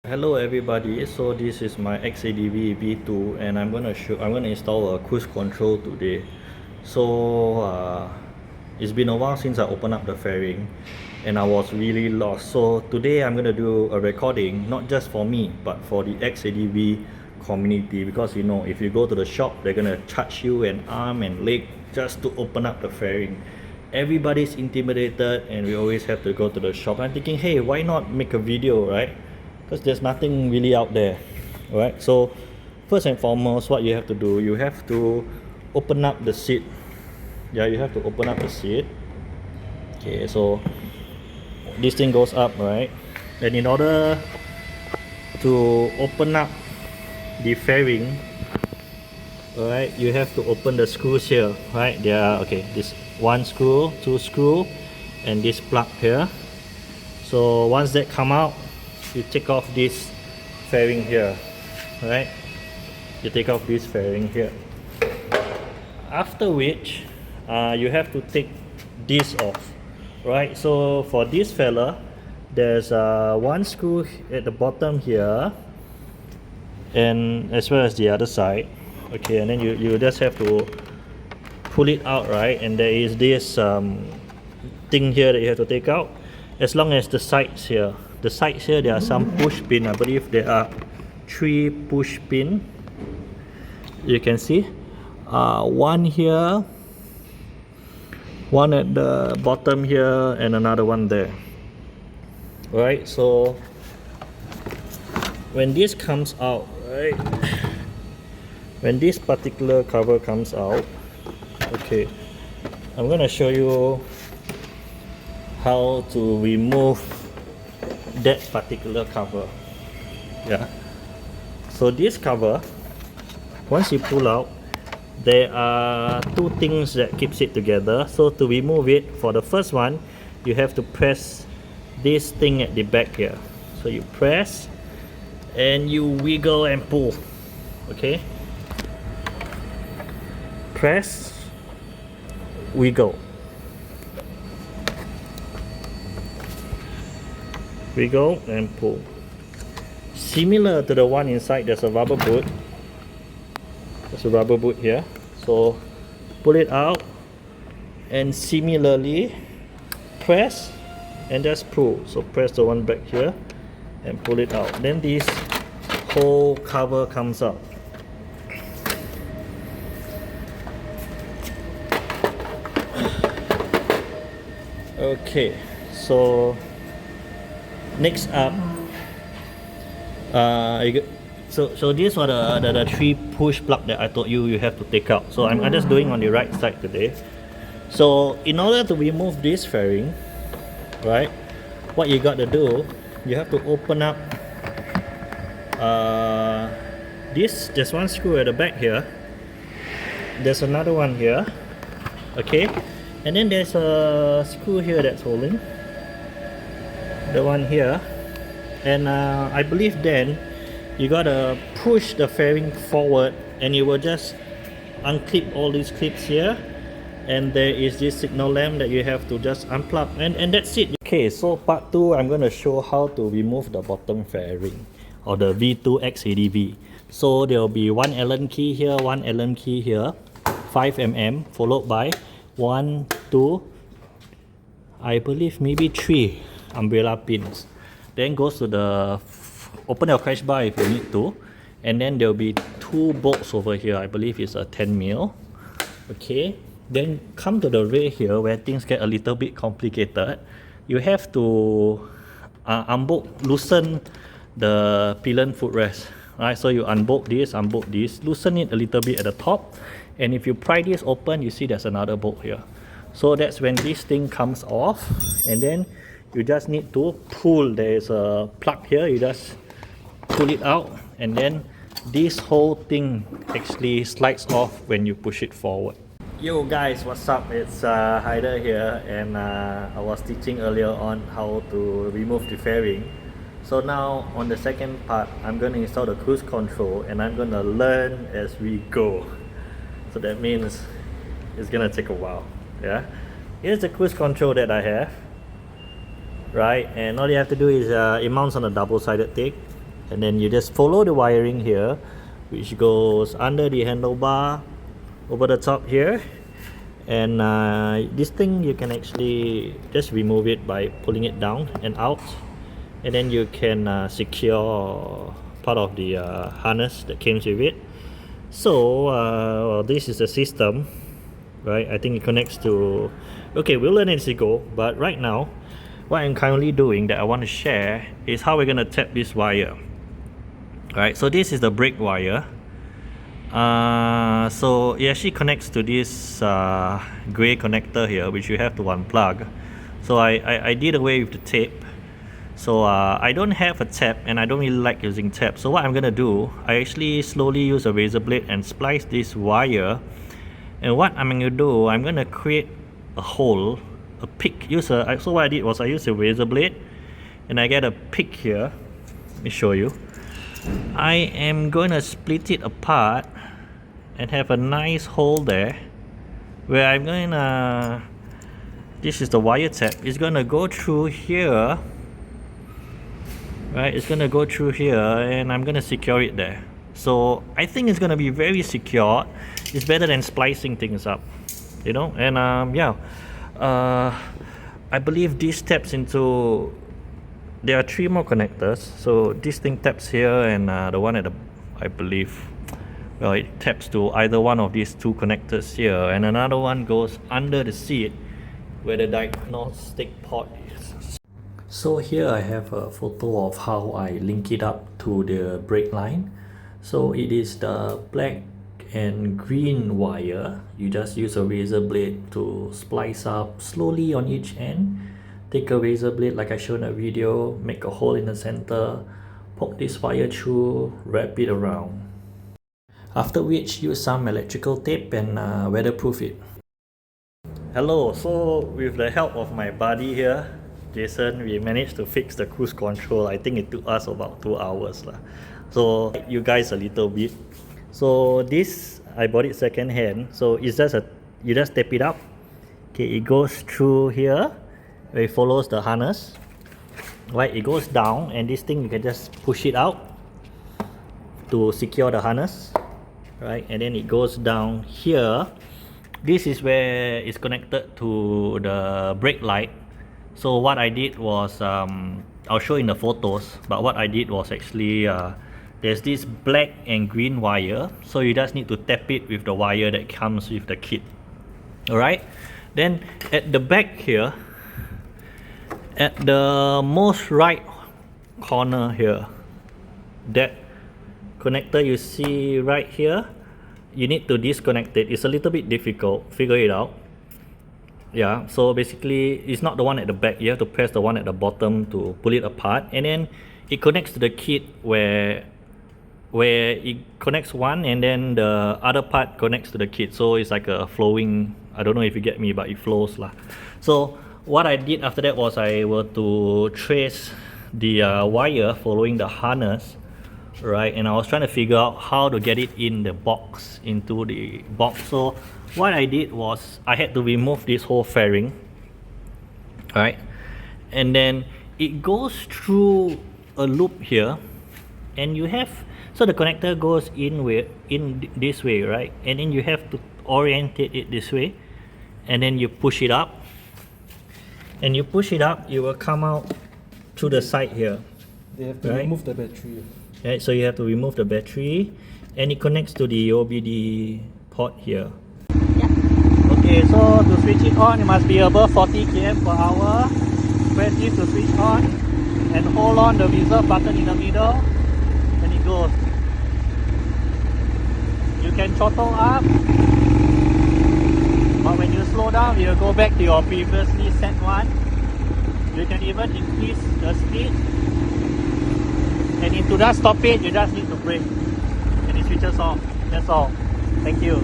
Hello everybody, so this is my Xadv V2 and I'm gonna install a cruise control today. So it's been a while since I opened up the fairing and I was really lost. So today I'm gonna do a recording, not just for me but for the Xadv community, because if you go to the shop they're gonna charge you an arm and leg just to open up the fairing. Everybody's intimidated and we always have to go to the shop. I'm thinking, hey, why not make a video, right? Because there's nothing really out there. Alright, so first and foremost, what you have to do, you have to open up the seat. Yeah, you have to open up the seat. Okay, so this thing goes up, right? And in order to open up the fairing, alright, you have to open the screws here, right? There are, okay, this one screw, two screw, and this plug here. So once that come out, you take off this fairing here, right? You take off this fairing here. After which, you have to take this off, right? So for this fella, there's one screw at the bottom here, and as well as the other side. Okay, and then you just have to pull it out, right? And there is this thing here that you have to take out, as long as the sides here. The sides here, there are some push pin. I believe there are 3 push pin. You can see one here, one at the bottom here, and another one there. Right, so when this comes out, right, when this particular cover comes out, okay, I'm gonna show you how to remove that particular cover. Yeah, so this cover, once you pull out, there are 2 things that keeps it together. So to remove it, for the first one, you have to press this thing at the back here. So you press and you wiggle and pull. Okay, press, wiggle, wiggle and pull. Similar to the one inside, there's a rubber boot. There's a rubber boot here. So pull it out and similarly press and just pull. So press the one back here and pull it out. Then this whole cover comes out. Okay, so next up, so these are the 3 push plug that I told you have to take out. So I'm just doing on the right side today. So in order to remove this fairing, right, what you got to do, you have to open up this. There's one screw at the back here, there's another one here, okay, and then there's a screw here that's holding the one here, and I believe then you gotta push the fairing forward and you will just unclip all these clips here, and there is this signal lamp that you have to just unplug, and that's it. Okay, so part 2, I'm gonna show how to remove the bottom fairing or the V2 Xadv. So there will be one Allen key here, one Allen key here, 5 mm, followed by 1, 2, I believe maybe 3 umbrella pins. Then goes to the open your crash bar if you need to, and then there will be 2 bolts over here. I believe it's a 10 mil. Okay, then come to the rear here where things get a little bit complicated. You have to loosen the pillion footrest. Right, so you unbolt this, loosen it a little bit at the top, and if you pry this open, you see there's another bolt here. So that's when this thing comes off, and then you just need to pull. There is a plug here, you just pull it out, and then this whole thing actually slides off when you push it forward. Yo guys, what's up? It's Haider here, and I was teaching earlier on how to remove the fairing. So now on the second part, I'm going to install the cruise control and I'm going to learn as we go. So that means it's going to take a while. Yeah, here's the cruise control that I have. right? And all you have to do is it mounts on a double-sided tape. and then you just follow the wiring here, which goes under the handlebar over the top here. And this thing you can actually just remove it by pulling it down and out, and then you can secure part of the harness that comes with it. So well, this is the system, right? I think it connects to, okay, we'll learn as we go, but right now what I'm currently doing that I want to share is how we're going to tap this wire. Right, so this is the brake wire. So it actually connects to this gray connector here, which you have to unplug. So I did away with the tape. So I don't have a tap, and I don't really like using tap. So what I'm gonna do, I actually slowly use a razor blade and splice this wire. And what I'm gonna do, I'm gonna create a hole, a pick. So what I did was I used a razor blade, and I get a pick here. Let me show you. I am gonna split it apart and have a nice hole there, where I'm gonna, this is the wire tap, it's gonna go through here, right? It's gonna go through here, and I'm gonna secure it there. So I think it's gonna be very secure. It's better than splicing things up, you know. And yeah, I believe this taps into, there are 3 more connectors. So this thing taps here, and the one at the, I believe, well, it taps to either one of these 2 connectors here, and another one goes under the seat where the diagnostic port is. So here I have a photo of how I link it up to the brake line. So it is the black and green wire. You just use a razor blade to splice up slowly on each end. Take a razor blade like I showed in a video, make a hole in the center, poke this wire through, wrap it around. After which, use some electrical tape and weatherproof it. Hello, so with the help of my buddy here, Jason, we managed to fix the cruise control. I think it took us about 2 hours. So you guys a little bit. So this, I bought it second hand. So it's just you just tape it up. Okay, it goes through here. It follows the harness, right? It goes down, and this thing you can just push it out to secure the harness, right? And then it goes down here. This is where it's connected to the brake light. So what I did was, I'll show in the photos, but what I did was actually, there's this black and green wire, so you just need to tap it with the wire that comes with the kit. Alright, then at the back here, at the most right corner here, that connector you see right here, you need to disconnect it. It's a little bit difficult, figure it out. Yeah, so basically it's not the one at the back. You have to press the one at the bottom to pull it apart, and then it connects to the kit where it connects one, and then the other part connects to the kit. So it's like a flowing, I don't know if you get me, but it flows lah. So what I did after that was I were to trace the wire following the harness, right? And I was trying to figure out how to get it in the box, into the box. So what I did was I had to remove this whole fairing, right? And then it goes through a loop here, and you have, so the connector goes in this way, right? And then you have to orientate it this way, and then you push it up, and you push it up, it will come out through the side here. They have to remove the battery. Right, so you have to remove the battery, and it connects to the OBD port here. Yeah. Okay, so to switch it on, it must be above 40 km per hour. Press this to switch on, and hold on the reserve button in the middle, and it goes. You can throttle up, but when you slow down, you go back to your previously set one. You can even increase the speed, and to just stop it, you just need to brake, and it switches off. That's all. Thank you.